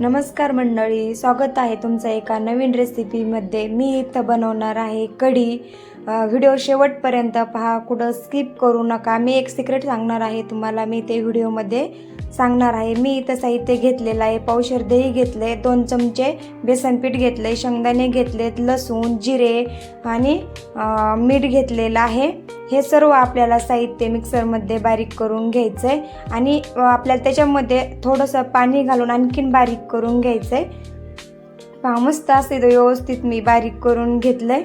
नमस्कार मंडळी, स्वागत आहे तुमचं एका नवीन रेसिपीमध्ये। मी इथं बनवणार आहे कढी। व्हिडिओ शेवटपर्यंत पहा, कुठं स्किप करू नका। मी एक सिक्रेट सांगणार आहे तुम्हाला, मी ते व्हिडिओमध्ये सांगणार आहे। मी इथं साहित्य घेतलेलं आहे, पावशेर दही घेतले, 2 चमचे बेसन पीठ घेतले, शेंगदाणे घेतलेत, लसूण, जिरे आणि मीठ घेतलेलं आहे। हे सर्व आपल्याला साहित्य मिक्सरमध्ये बारीक करून घ्यायचं आहे आणि आपल्याला त्याच्यामध्ये थोडंसं पाणी घालून आणखीन बारीक करून घ्यायचं आहे। पहा, मस्त असे व्यवस्थित मी बारीक करून घेतलंय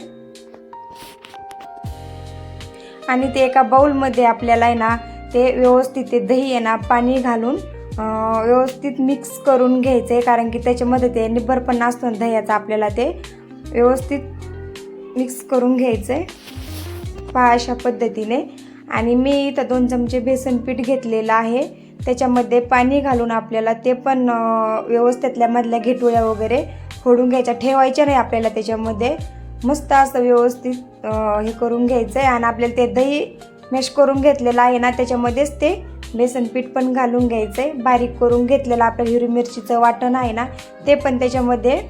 आणि ते एका बाउलमध्ये आपल्याला आहे ना, ते व्यवस्थित ते दही आहे ना पाणी घालून व्यवस्थित मिक्स करून घ्यायचं आहे, कारण की त्याच्यामध्ये ते निब्बरपणा असतो ना दह्याचा, आपल्याला ते व्यवस्थित मिक्स करून घ्यायचं आहे पहा अशा पद्धतीने। आणि मी इथं 2 चमचे बेसन पीठ घेतलेलं आहे, त्याच्यामध्ये पाणी घालून आपल्याला ते पण व्यवस्थितल्या मधल्या घेटुळ्या वगैरे फोडून घ्यायच्या, ठेवायच्या नाही आपल्याला त्याच्यामध्ये। मस्त असं व्यवस्थित हे करून घ्यायचं आहे आणि आपल्याला ते दही मॅश करून घेतलेलं आहे ना, त्याच्यामध्येच ते बेसन पीठ पण घालून घ्यायचं आहे। बारीक करून घेतलेलं आपलं हिरवी मिरचीचं वाटण आहे ना, ते पण त्याच्यामध्ये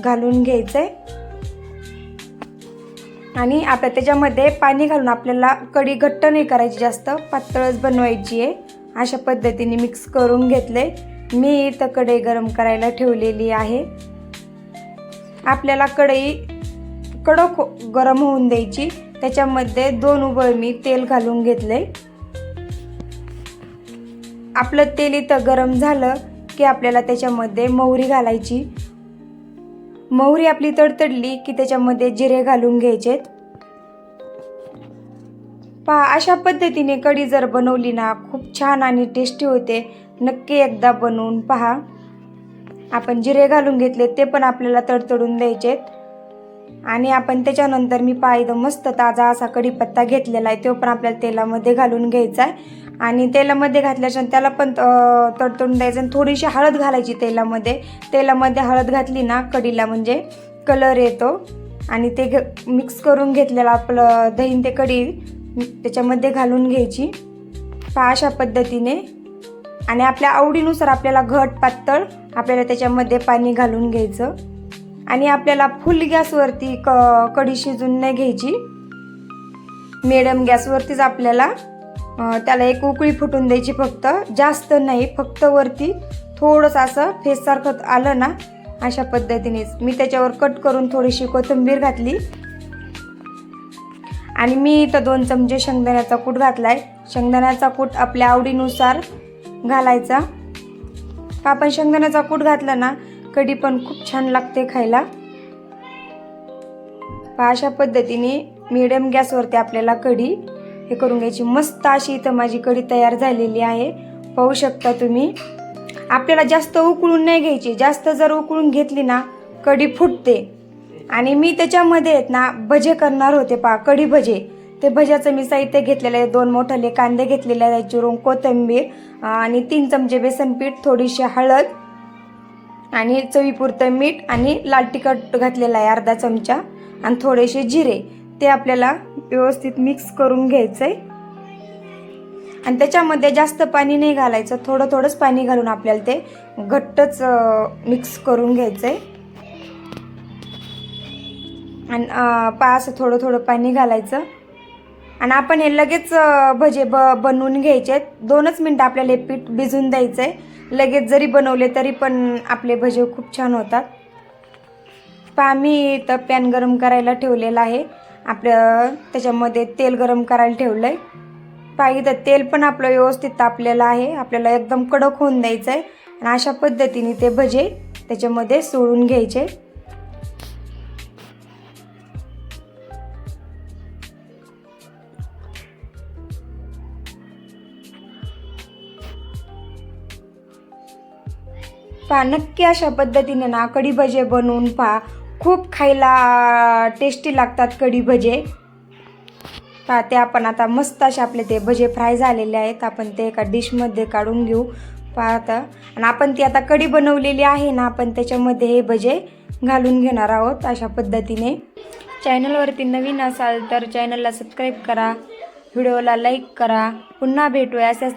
घालून घ्यायचं आहे आणि आपल्या त्याच्यामध्ये पाणी घालून आपल्याला कढी घट्ट नाही करायची, जास्त पातळच बनवायची आहे। अशा पद्धतीने मिक्स करून घेतले। मी इथं कढई गरम करायला ठेवलेली आहे। आपल्याला कढई कडक गरम होऊन द्यायची, त्याच्यामध्ये 2 उबळ मी तेल घालून घेतले। आपलं तेल इथं गरम झालं की आपल्याला त्याच्यामध्ये मोहरी घालायची। मोहरी आपली तडतडली की त्याच्यामध्ये जिरे घालून घ्यायचे। पहा, अशा पद्धतीने कढी जर बनवली ना, खूप छान आणि टेस्टी होते। नक्की एकदा बनवून पहा। आपण जिरे घालून घेतले, ते पण आपल्याला तडतडून द्यायचे आणि आपण त्याच्यानंतर मी पाहिलं मस्त ताजा असा कढीपत्ता घेतलेला आहे, तो पण आपल्याला तेलामध्ये घालून घ्यायचा आहे आणि तेलामध्ये घातल्यानंतर त्याला पण तडतडून द्यायचं आणि थोडीशी हळद घालायची तेलामध्ये हळद घातली ना कढीला म्हणजे कलर येतो। आणि ते मिक्स करून घेतलेलं आपलं दही ते कढी त्याच्यामध्ये घालून घ्यायची पहा अशा पद्धतीने। आणि आपल्या आवडीनुसार आपल्याला घट पातळ आपल्याला त्याच्यामध्ये पाणी घालून घ्यायचं आणि आपल्याला फुल गॅसवरती कढी शिजून नाही घ्यायची, मिडियम गॅसवरतीच आपल्याला त्याला एक उकळी फुटून द्यायची, फक्त जास्त नाही, फक्त वरती थोडंसं असं फेससारखं आलं ना, अशा पद्धतीनेच मी त्याच्यावर कट करून थोडीशी कोथिंबीर घातली आणि मी इथं 2 चमचे शेंगदाण्याचा कूट घातलाय। शेंगदाण्याचा कूट आपल्या आवडीनुसार घालायचा। आपण शेंगदाण्याचा कूट घातला ना, कढी पण खूप छान लागते खायला। अशा पद्धतीने मीडियम गॅसवरती आपल्याला कढी हे करून घ्यायची। मस्त अशी इथं माझी कढी तयार झालेली आहे, पाहू शकता तुम्ही। आपल्याला जास्त उकळून नाही घ्यायची, जास्त जर उकळून घेतली ना कढी फुटते। आणि मी त्याच्यामध्ये आहेत ना भजे करणार होते पहा, कढी भजे। ते भज्याचं मी साहित्य घेतलेलं आहे, 2 मोठे कांदे घेतलेले आहेत चिरून, कोथिंबीर आणि 3 चमचे बेसन पीठ, थोडीशी हळद आणि चवीपुरतं मीठ आणि लाल तिखट घातलेलं आहे अर्धा चमचा आणि थोडेसे जिरे। ते आपल्याला व्यवस्थित मिक्स करून घ्यायचं आहे आणि त्याच्यामध्ये जास्त पाणी नाही घालायचं, थोडंच पाणी घालून आपल्याला ते घट्टच मिक्स करून घ्यायचं आहे। आणि असं थोडं पाणी घालायचं आणि आपण हे लगेच भजे बनवून घ्यायचे। 2च मिनटं आपल्याला हे पीठ भिजून द्यायचं आहे, लगेच जरी बनवले तरी पण आपले भजे खूप छान होतात। पहा, मी इथं पॅन गरम करायला ठेवलेला आहे, आपलं त्याच्यामध्ये तेल गरम करायला ठेवलं आहे। पहा, इथं तेल पण आपलं व्यवस्थित तापलेलं आहे, आपल्याला एकदम कडक होऊन द्यायचं आहे आणि अशा पद्धतीने ते भजे त्याच्यामध्ये सोडून घ्यायचे। पहा, नक्की अशा पद्धतीने ना कढी भजे बनवून पहा, खूप खायला टेस्टी लागतात कढी भजे। पहा, ते आपण आता मस्त असे आपले ते भजे फ्राय झालेले आहेत, आपण ते एका डिशमध्ये काढून घेऊ पहा आता। आणि आपण ती आता कढी बनवलेली आहे ना, आपण त्याच्यामध्ये हे भजे घालून घेणार आहोत अशा पद्धतीने। चॅनलवरती नवीन असाल तर चॅनलला सबस्क्राईब करा, व्हिडिओला लाईक करा। पुन्हा भेटूया अशाच